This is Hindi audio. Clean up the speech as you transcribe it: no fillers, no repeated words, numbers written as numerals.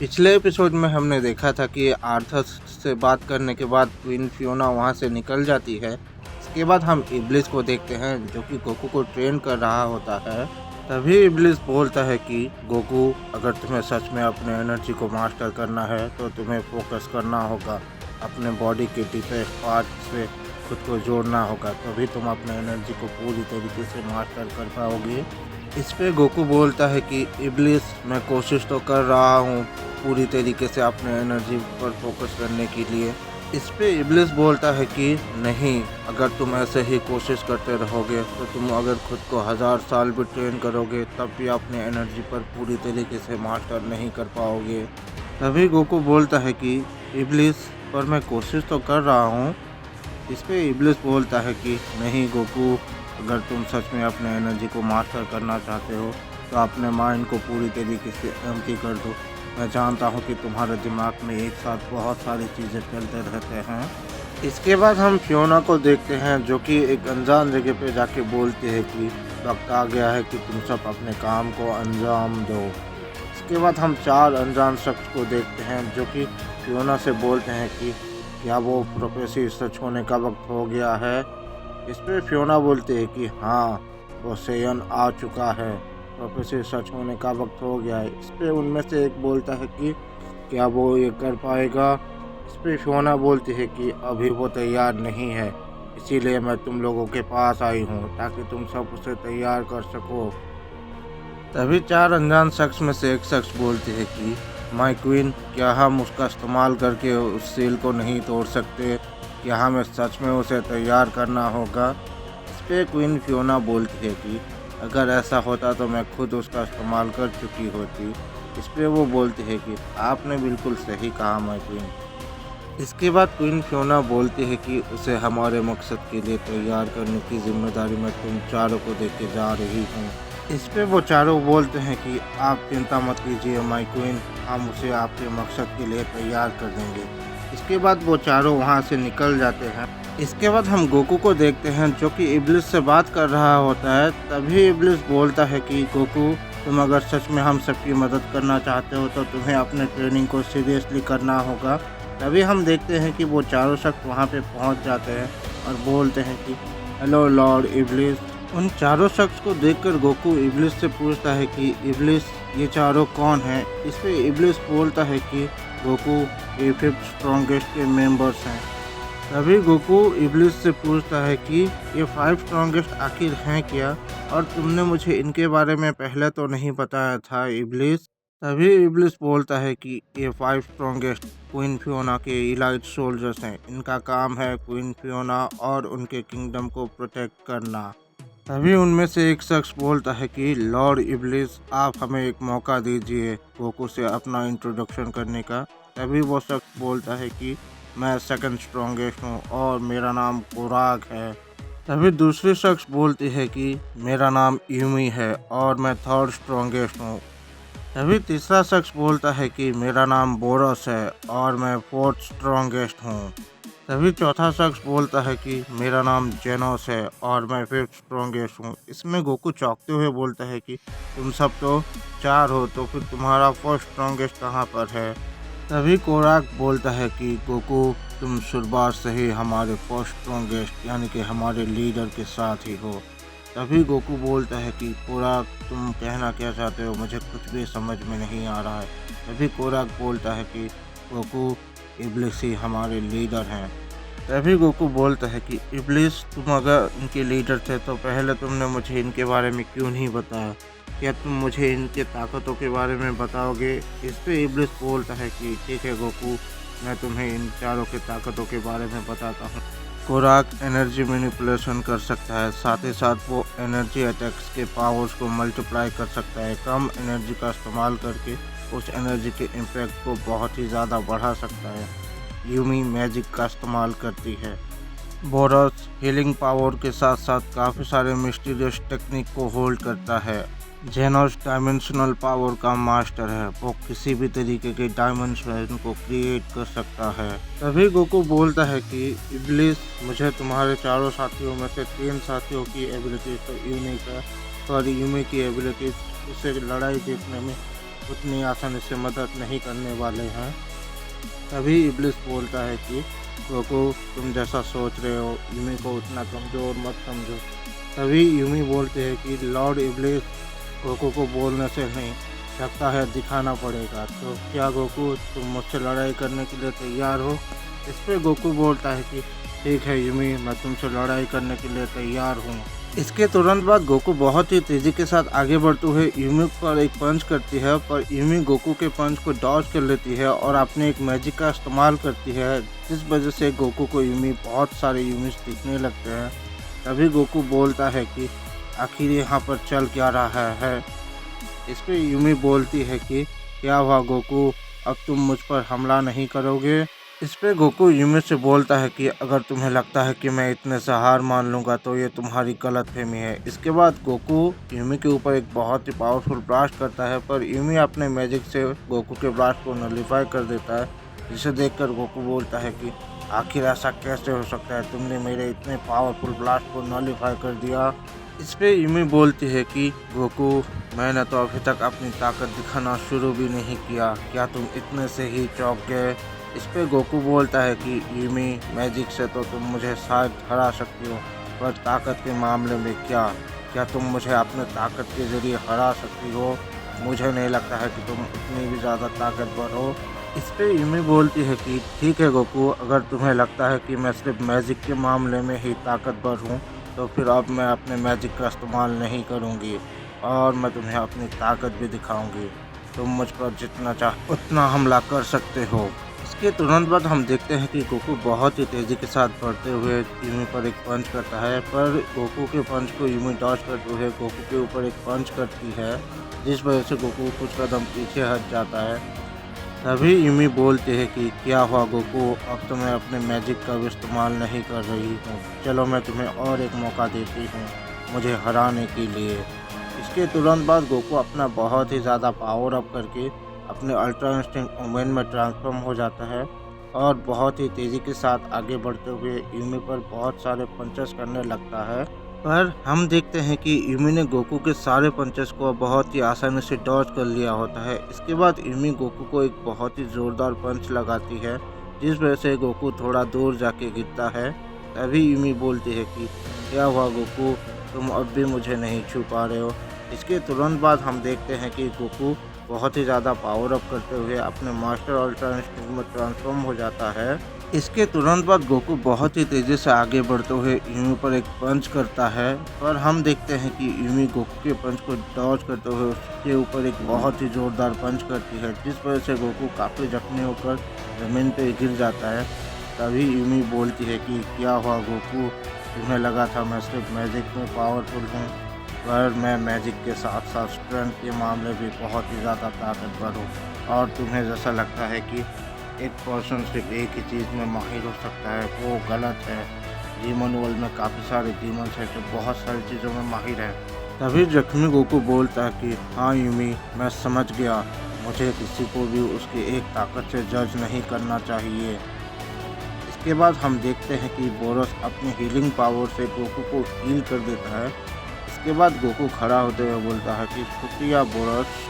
पिछले एपिसोड में हमने देखा था कि आर्थर से बात करने के बाद क्वीन फियोना वहां से निकल जाती है। इसके बाद हम इब्लिस को देखते हैं जो कि गोकू को ट्रेन कर रहा होता है। तभी इब्लिस बोलता है कि गोकू, अगर तुम्हें सच में अपने एनर्जी को मास्टर करना है तो तुम्हें फोकस करना होगा, अपने बॉडी के डीपेस्ट पार्ट से खुद को जोड़ना होगा, तभी तुम अपने एनर्जी को पूरी तरीके से मास्टर कर पाओगे। इस पे गोकू बोलता है कि इब्लिस, मैं कोशिश तो कर रहा हूँ पूरी तरीके से अपने एनर्जी पर फोकस करने के लिए। इस पे इब्लिस बोलता है कि नहीं, अगर तुम ऐसे ही कोशिश करते रहोगे तो तुम अगर खुद को 1000 साल भी ट्रेन करोगे तब भी अपने एनर्जी पर पूरी तरीके से मास्टर नहीं कर पाओगे। तभी गोकू बोलता है कि इब्लिस, पर मैं कोशिश तो कर रहा हूँ। इस पे इब्लिस बोलता है कि नहीं गोकू, अगर तुम सच में अपने एनर्जी को मास्टर करना चाहते हो तो अपने माइंड को पूरी तरीके से एम्प्टी कर दो। मैं जानता हूँ कि तुम्हारे दिमाग में एक साथ बहुत सारी चीज़ें चलते रहते हैं। इसके बाद हम फियोना को देखते हैं जो कि एक अनजान जगह पे जाके बोलती है कि वक्त आ गया है कि तुम सब अपने काम को अंजाम दो। इसके बाद हम 4 अनजान शख्स को देखते हैं जो कि फियोना से बोलते हैं कि क्या वो प्रोफेसी सच होने का वक्त हो गया है। इस पर फियोना बोलती है कि हाँ, वो सेयन आ चुका है, प्रोफेसी सच होने का वक्त हो गया है। इस पर उनमें से एक बोलता है कि क्या वो ये कर पाएगा। इस पर फियोना बोलती है कि अभी वो तैयार नहीं है, इसीलिए मैं तुम लोगों के पास आई हूँ ताकि तुम सब उसे तैयार कर सको। तभी 4 अनजान शख्स में से एक शख्स बोलते हैं कि माय क्वीन, क्या हम उसका इस्तेमाल करके उस सील को नहीं तोड़ सकते? क्या हमें सच में उसे तैयार करना होगा? इस पर क्वीन फियोना बोलती है कि अगर ऐसा होता तो मैं खुद उसका इस्तेमाल कर चुकी होती। इस पर वो बोलती है कि आपने बिल्कुल सही कहा माय क्वीन। इसके बाद क्वीन फियोना बोलती है कि उसे हमारे मकसद के लिए तैयार करने की जिम्मेदारी मैं तुम चारों को दे के जा रही हूँ। इस पे वो चारों बोलते हैं कि आप चिंता मत कीजिए माय क्वीन, हम उसे आपके मकसद के लिए तैयार कर देंगे। इसके बाद वो चारों वहाँ से निकल जाते हैं। इसके बाद हम गोकू को देखते हैं जो कि इब्लिस से बात कर रहा होता है। तभी इब्लिस बोलता है कि गोकू, तुम अगर सच में हम सबकी मदद करना चाहते हो तो तुम्हें अपने ट्रेनिंग को सीरियसली करना होगा। तभी हम देखते हैं कि वो चारों शख्स वहाँ पे पहुँच जाते हैं और बोलते हैं कि हेलो लॉर्ड इब्लिस। उन चारों शख्स को देखकर गोकू इब्लिस से पूछता है कि इब्लिस, ये चारों कौन हैं? इस पे इब्लिस बोलता है कि गोकू, ये 5th स्ट्रॉन्गेस्ट के मेंबर्स हैं। तभी गोकू इब्लिस से पूछता है कि ये 5 स्ट्रॉन्गेस्ट आखिर हैं क्या, और तुमने मुझे इनके बारे में पहले तो नहीं बताया था इब्लिस। तभी इब्लिस बोलता है कि ये 5 स्ट्रॉन्गेस्ट क्वीन फियोना के इलाइट सोल्जर्स हैं। इनका काम है क्वीन फियोना और उनके किंगडम को प्रोटेक्ट करना। तभी उनमें से एक शख्स बोलता है कि लॉर्ड इब्लिस, आप हमें एक मौका दीजिए गोकू से अपना इंट्रोडक्शन करने का। तभी वो शख्स बोलता है कि मैं 2nd स्ट्रॉन्गेस्ट हूँ और मेरा नाम कोराग है। तभी दूसरी शख्स बोलती है कि मेरा नाम यूमी है और मैं 3rd स्ट्रॉन्गेस्ट हूँ। तभी तीसरा शख्स बोलता है कि मेरा नाम बोरस है और मैं 4th स्ट्रॉन्गेस्ट हूँ। तभी चौथा शख्स बोलता है कि मेरा नाम जेनोस है और मैं 5th स्ट्रॉन्गेस्ट हूँ। इसमें गोकू चौंकते हुए बोलता है कि तुम सब तो 4 हो, तो फिर तुम्हारा 1st स्ट्रॉन्गेस्ट कहाँ पर है? तभी कोराक बोलता है कि गोकू, तुम शुरुआत से ही हमारे 1st स्ट्रॉन्गेस्ट यानी कि हमारे लीडर के साथ ही हो। तभी गोकू बोलता है कि कोराक, तुम कहना क्या चाहते हो? मुझे कुछ भी समझ में नहीं आ रहा है। तभी कोराक बोलता है कि गोकू, इब्लिस ही हमारे लीडर हैं। तभी गोकू बोलता है कि इब्लिस, तुम अगर इनके लीडर थे तो पहले तुमने मुझे इनके बारे में क्यों नहीं बताया? क्या तुम मुझे इनके ताकतों के बारे में बताओगे? इस पे इब्लिस बोलता है कि ठीक है गोकू, मैं तुम्हें इन चारों के ताकतों के बारे में बताता हूँ। कोराक एनर्जी मैनिपुलेशन कर सकता है, साथ ही साथ वो एनर्जी अटैक्स के पावर्स को मल्टीप्लाई कर सकता है। कम एनर्जी का इस्तेमाल करके उस एनर्जी के इम्पैक्ट को बहुत ही ज़्यादा बढ़ा सकता है। यूमी मैजिक का इस्तेमाल करती है। बोरस हीलिंग पावर के साथ साथ काफ़ी सारे मिस्टीरियस टेक्निक को होल्ड करता है। जेनोस डायमेंशनल पावर का मास्टर है, वो किसी भी तरीके के डायमेंशन को क्रिएट कर सकता है। तभी गोकू बोलता है कि इब्लिस, मुझे तुम्हारे चारों साथियों में से 3 साथियों की एबिलिटीज तो यूमी की एबिलिटीज उसे लड़ाई जीतने में उतनी आसानी से मदद नहीं करने वाले हैं। तभी इब्लिस बोलता है कि गोकू, तुम जैसा सोच रहे हो यूमी को उतना कमज़ोर मत समझो। तभी यूमी बोलते हैं कि लॉर्ड इब्लिस, गोकू को बोलने से नहीं, लगता है दिखाना पड़ेगा। तो क्या गोकू, तुम मुझसे लड़ाई करने के लिए तैयार हो? इस पे गोकू बोलता है कि ठीक है यूमी, मैं तुमसे लड़ाई करने के लिए तैयार हूँ। इसके तुरंत बाद गोकू बहुत ही तेज़ी के साथ आगे बढ़ते हुए यूमी पर एक पंच करती है, पर यूमी गोकू के पंच को डॉज कर लेती है और अपने एक मैजिक का इस्तेमाल करती है, जिस वजह से गोकू को यूमी बहुत सारे यूमीस दिखने लगते हैं। तभी गोकू बोलता है कि आखिर यहाँ पर चल क्या रहा है। इस पे यूमी बोलती है कि क्या हुआ गोकू, अब तुम मुझ पर हमला नहीं करोगे? इस पे गोकू यूमी से बोलता है कि अगर तुम्हें लगता है कि मैं इतने से हार मान लूँगा तो ये तुम्हारी गलतफहमी है। इसके बाद गोकू यूमी के ऊपर एक बहुत ही पावरफुल ब्लास्ट करता है, पर यूमी अपने मैजिक से गोकू के ब्लास्ट को नलीफाई कर देता है, जिसे देखकर गोकू बोलता है कि आखिर ऐसा कैसे हो सकता है, तुमने मेरे इतने पावरफुल ब्लास्ट को नलीफाई कर दिया। इस पे यूमी बोलती है कि गोकू, मैंने तो अभी तक अपनी ताकत दिखाना शुरू भी नहीं किया, क्या तुम इतने से ही चौंक गए? इस पे गोकू बोलता है कि यूमी, मैजिक से तो तुम मुझे शायद हरा सकती हो, पर ताकत के मामले में क्या तुम मुझे अपने ताकत के ज़रिए हरा सकती हो? मुझे नहीं लगता है कि तुम उतनी भी ज़्यादा ताकतवर हो। इस पे यूमी बोलती है कि ठीक है गोकू, अगर तुम्हें लगता है कि मैं सिर्फ मैजिक के मामले में ही ताकतवर हूँ, तो फिर अब मैं अपने मैजिक का इस्तेमाल नहीं करूँगी और मैं तुम्हें अपनी ताकत भी दिखाऊँगी। तुम मुझ पर जितना चाहे उतना हमला कर सकते हो। इसके तुरंत बाद हम देखते हैं कि गोकू बहुत ही तेज़ी के साथ बढ़ते हुए यूमी पर एक पंच करता है, पर गोकू के पंच को यूमी डॉज करते हुए गोकू के ऊपर एक पंच करती है, जिस वजह से गोकू कुछ कदम पीछे हट जाता है। तभी यूमी बोलते हैं कि क्या हुआ गोकू, अब तो मैं अपने मैजिक का भी इस्तेमाल नहीं कर रही हूँ, चलो मैं तुम्हें और एक मौका देती हूँ मुझे हराने के लिए। इसके तुरंत बाद गोकू अपना बहुत ही ज़्यादा पावर अप करके अपने अल्ट्रा इंस्टिंक्ट वुमेन में ट्रांसफॉर्म हो जाता है और बहुत ही तेज़ी के साथ आगे बढ़ते हुए यूमी पर बहुत सारे पंचेस करने लगता है। पर हम देखते हैं कि यूमी ने गोकू के सारे पंचेस को बहुत ही आसानी से डॉज कर लिया होता है। इसके बाद यूमी गोकू को एक बहुत ही ज़ोरदार पंच लगाती है, जिस वजह से गोकू थोड़ा दूर जाके गिरता है। तभी यूमी बोलती है कि क्या हुआ गोकू, तुम अब भी मुझे नहीं छू पा रहे हो? इसके तुरंत बाद हम देखते हैं कि गोकू बहुत ही ज़्यादा पावर अप करते हुए अपने मास्टर अल्ट्रा इंस्टिंक्ट में ट्रांसफॉर्म हो जाता है। इसके तुरंत बाद गोकू बहुत ही तेज़ी से आगे बढ़ते हुए यूमी पर एक पंच करता है, पर हम देखते हैं कि यूमी गोकू के पंच को डॉज करते हुए उसके ऊपर एक बहुत ही ज़ोरदार पंच करती है, जिस वजह से गोकू काफ़ी जख्मी होकर ज़मीन पर गिर जाता है। तभी यूमी बोलती है कि क्या हुआ गोकू, तुम्हें लगा था मैं सिर्फ मैजिक में पावरफुल हूँ, पर मैं मैजिक के साथ साथ स्ट्रेंथ के मामले भी बहुत ही ज़्यादा ताकतवर हूँ, और तुम्हें जैसा लगता है कि एक पर्सन सिर्फ एक ही चीज़ में माहिर हो सकता है, वो गलत है। डीमन वर्ल्ड में काफ़ी सारे डीमंस हैं जो बहुत सारी चीज़ों में माहिर हैं। तभी जख्मी गोकू बोलता है कि हाँ यूमी, मैं समझ गया, मुझे किसी को भी उसकी एक ताकत से जज नहीं करना चाहिए। इसके बाद हम देखते हैं कि बोरस अपनी हीलिंग पावर से गोकू को हील कर देता है। इसके बाद गोकू खड़ा होते हुए बोलता है कि शुक्रिया बोरस।